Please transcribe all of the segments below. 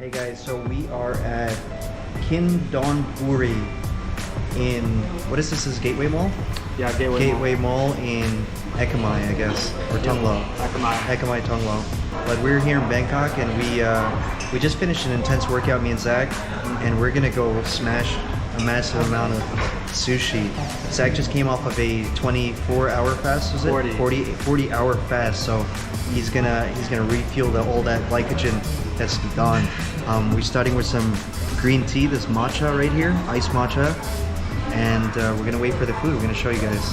Hey guys, so we are at Kin Donburi in, what is this, Gateway Mall? Yeah, Gateway Mall in Ekkamai, I guess, or Tonglo. Ekkamai, Tonglo. But we're here in Bangkok and we just finished an intense workout, me and Zach, and we're gonna go smash a massive amount of sushi. Zach just came off of a 24-hour fast, was it? 40-hour fast, so he's gonna refuel all that glycogen that's gone. We're starting with some green tea, this matcha right here, iced matcha, and we're gonna wait for the food. We're gonna show you guys.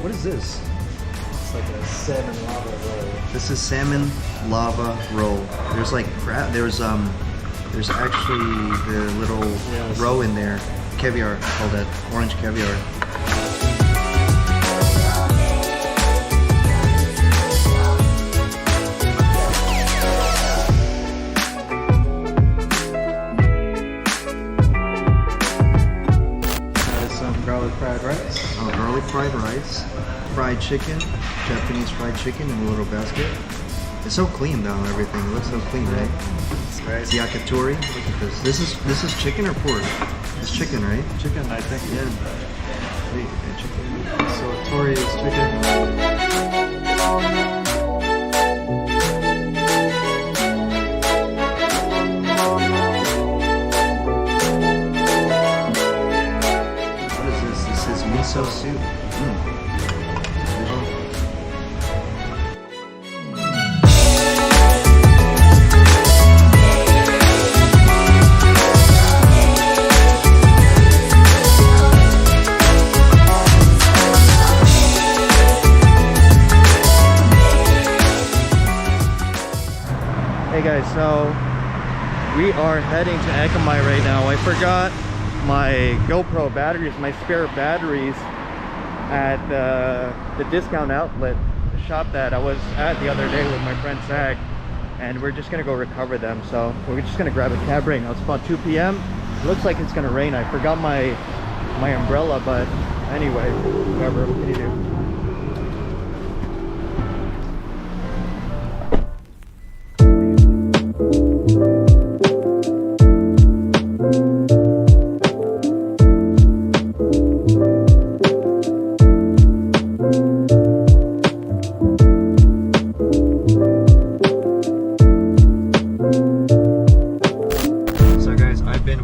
What is this? It's like a salmon lava roll. This is salmon lava roll. There's like crab. There's actually the little roe in there. Caviar, I call that orange caviar. There's some garlic fried rice. Oh, garlic fried rice, fried chicken, Japanese fried chicken in a little basket. It's so clean though, everything. It looks so clean, right? It's great. It's yakitori. Look at this. This is chicken or pork? It's chicken, right? Chicken, I think. Yeah. Wait, chicken. So tori is chicken. What is this? This is miso soup. Hey guys, so we are heading to Ekkamai right now. I forgot my GoPro batteries, my spare batteries at the discount outlet shop that I was at the other day with my friend Zach, and we're just gonna go recover them. So we're just gonna grab a cab right now. It's about 2 p.m. It looks like it's gonna rain. I forgot my umbrella, but anyway, whatever. What can you do?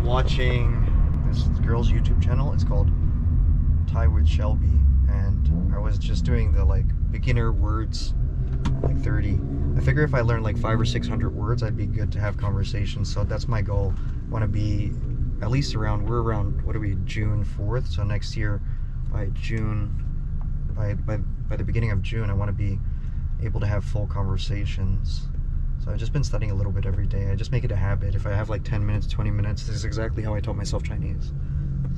Watching this girl's YouTube channel. It's called Thai with Shelby, and I was just doing the like beginner words, like 30. I figure if I learn like 500 or 600 words, I'd be good to have conversations. So that's my goal. I want to be at least around, we're around, what are we, June 4th? So next year by June, by the beginning of June, I want to be able to have full conversations. So I've just been studying a little bit every day. I just make it a habit. If I have like 10 minutes, 20 minutes, this is exactly how I taught myself Chinese.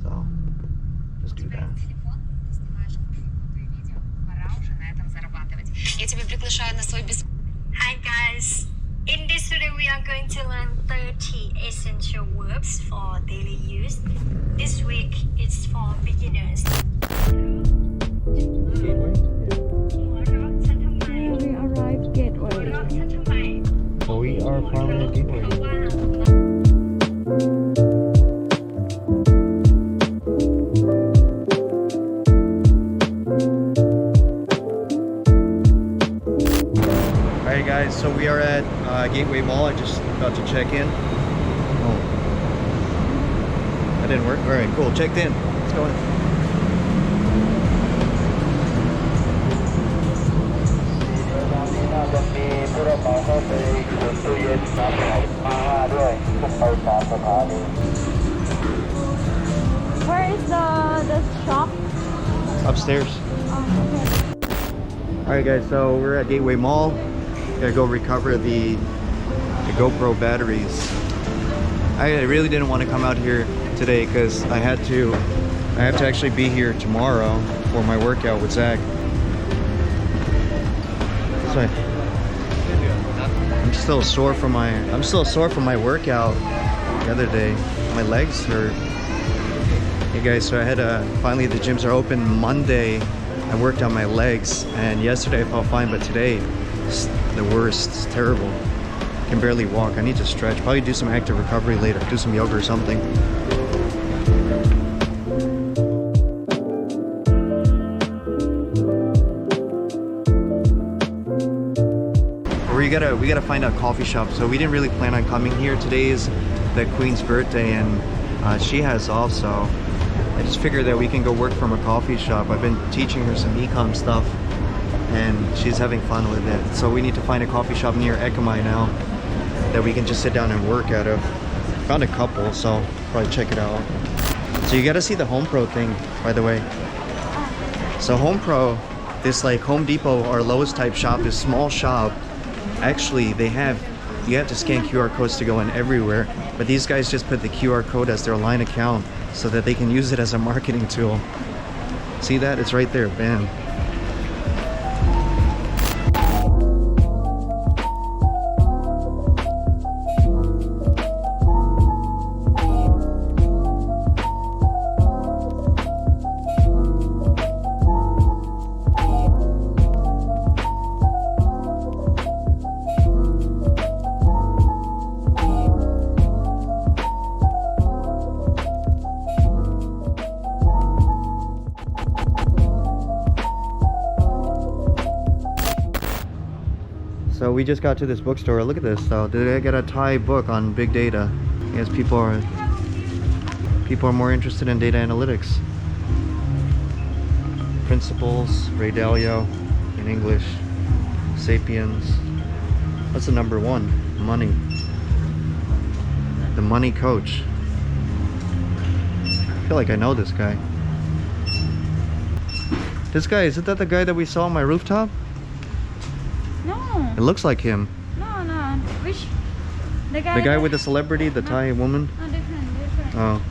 So just do that. Hi guys! In this video we are going to learn 30 essential verbs for daily use. This week it's for beginners. We arrived Gateway. We are from the Gateway. Alright guys, so we are at Gateway Mall. I just about to check in. Oh, that didn't work. Alright, cool. Checked in. Let's go in. Where is the shop? Upstairs. Oh, okay. Alright guys, so we're at Gateway Mall. Gotta go recover the GoPro batteries. I really didn't want to come out here today because I have to actually be here tomorrow for my workout with Zach. This way. I'm still sore from my workout the other day. My legs hurt. Hey guys, so I had finally the gyms are open Monday. I worked on my legs, and yesterday I felt fine, but today it's the worst. It's terrible. I can barely walk. I need to stretch. Probably do some active recovery later. Do some yoga or something. We gotta find a coffee shop. So we didn't really plan on coming here. Today is the Queen's birthday, and she has off, so I just figured that we can go work from a coffee shop. I've been teaching her some ecom stuff, and she's having fun with it. So we need to find a coffee shop near Ekkamai now that we can just sit down and work out of. Found a couple, so probably check it out. So you gotta see the Home Pro thing, by the way. So Home Pro, this like Home Depot or Lowe's type shop, this small shop. Actually, you have to scan QR codes to go in everywhere, but these guys just put the QR code as their line account so that they can use it as a marketing tool. See that? It's right there, bam. So we just got to this bookstore. Look at this though. Did I get a Thai book on big data? I guess people are more interested in data analytics. Principles, Ray Dalio in English, Sapiens. What's the number one? Money. The Money Coach. I feel like I know this guy. This guy, isn't that the guy that we saw on my rooftop? No. It looks like him. No. Which? The guy with the celebrity, the Thai woman? Oh, different. Oh.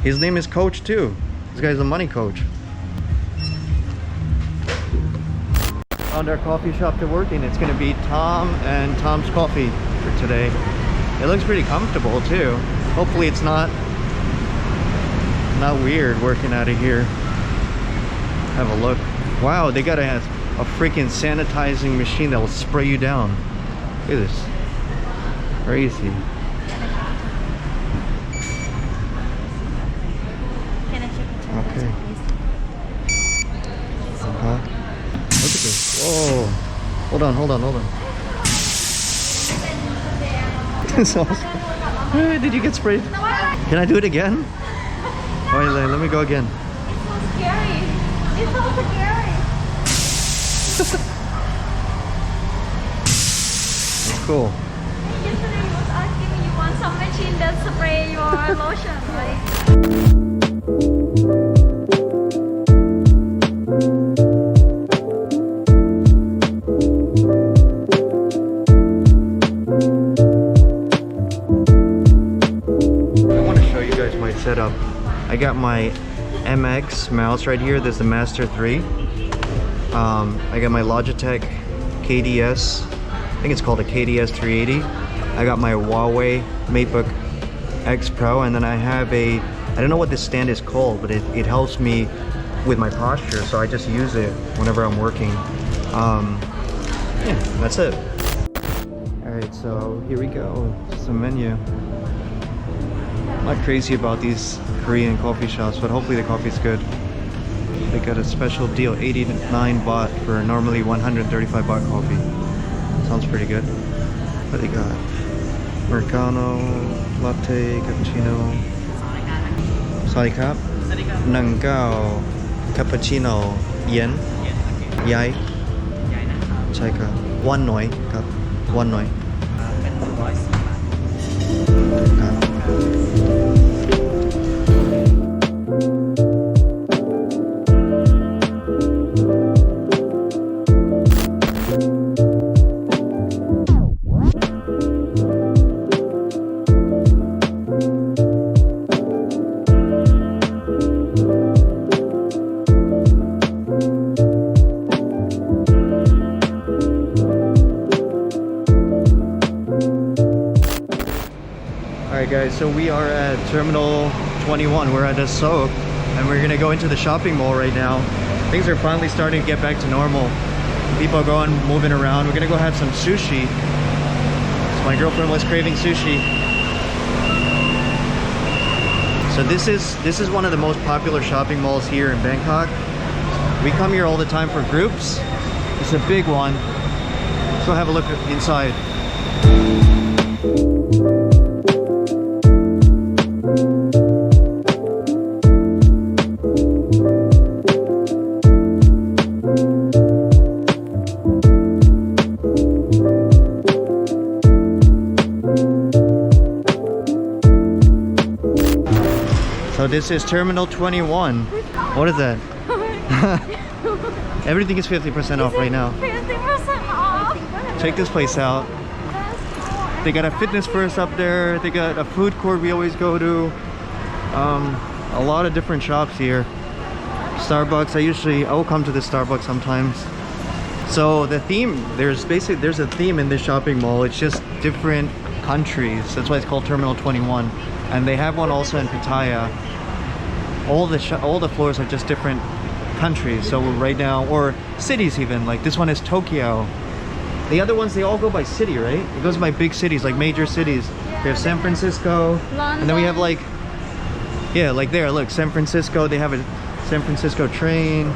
His name is Coach too. This guy's a money coach. Found our coffee shop to work in. It's gonna be Tom and Tom's Coffee for today. It looks pretty comfortable too. Hopefully it's not weird working out of here. Have a look. Wow, they got a freaking sanitizing machine that will spray you down. Look at this. Crazy. Okay. Look at this. Whoa. Hold on. It's awesome. Did you get sprayed? Can I do it again? Oh, let me go again. It's so scary. It's so scary. That's cool. Yesterday you was asking me you want some machine that spray your lotion, right? I want to show you guys my setup. I got my MX mouse right here. There's the Master 3. I got my Logitech KDS. I think it's called a KDS 380. I got my Huawei MateBook X Pro, and then I have I don't know what this stand is called, but it helps me with my posture, so I just use it whenever I'm working. Yeah, that's it. Alright, so here we go. Just a menu. I'm not crazy about these Korean coffee shops, but hopefully the coffee's good. They got a special deal, 89 baht for normally 135 baht coffee. Sounds pretty good. What they got? Americano, latte, cappuccino. Sorry, cup. Nangao, cappuccino, yen. Yai. Chai cup. One noi, cup. One noi. Alright guys, so we are at Terminal 21. We're at Asok and we're gonna go into the shopping mall right now. Things are finally starting to get back to normal. People are going, moving around. We're gonna go have some sushi. So my girlfriend was craving sushi. So this is one of the most popular shopping malls here in Bangkok. We come here all the time for groups. It's a big one. Let's go have a look inside. So this is Terminal 21. What is that? Everything is 50% off right now. 50% off. Check this place out. They got a fitness first up there. They got a food court we always go to. A lot of different shops here. Starbucks. I will come to the Starbucks sometimes. So the theme, there's a theme in this shopping mall. It's just different countries. That's why it's called Terminal 21. And they have one also in Pattaya. All the floors are just different countries. So right now, or cities even. Like this one is Tokyo. The other ones, they all go by city, right? It goes by big cities, like major cities. We have San Francisco, London. and then we have like, yeah, like there, look, San Francisco. They have a San Francisco train.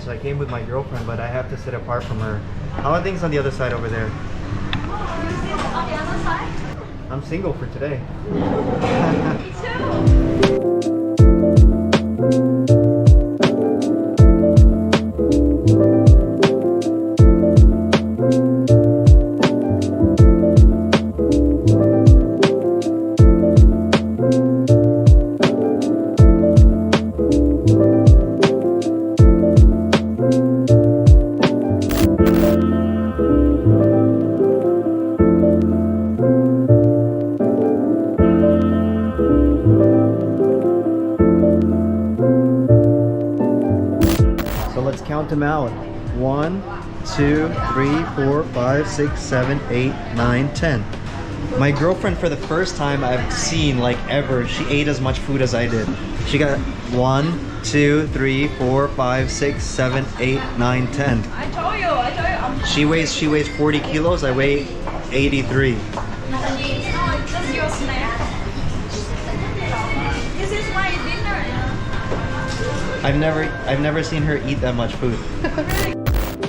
So I came with my girlfriend, but I have to sit apart from her. How are things on the other side over there? On the other side? I'm single for today. Me too. Let's count them out. 1, 2, 3, 4, 5, 6, 7, 8, 9, 10. My girlfriend, for the first time I've seen like ever, she ate as much food as I did. She got 1, 2, 3, 4, 5, 6, 7, 8, 9, 10. I told you. She weighs 40 kilos. I weigh 83. No, it's just your snack. This is my dinner. I've never seen her eat that much food.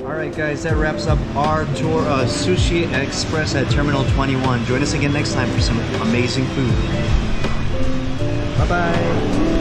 Alright guys, that wraps up our tour of Sushi Express at Terminal 21. Join us again next time for some amazing food. Bye bye.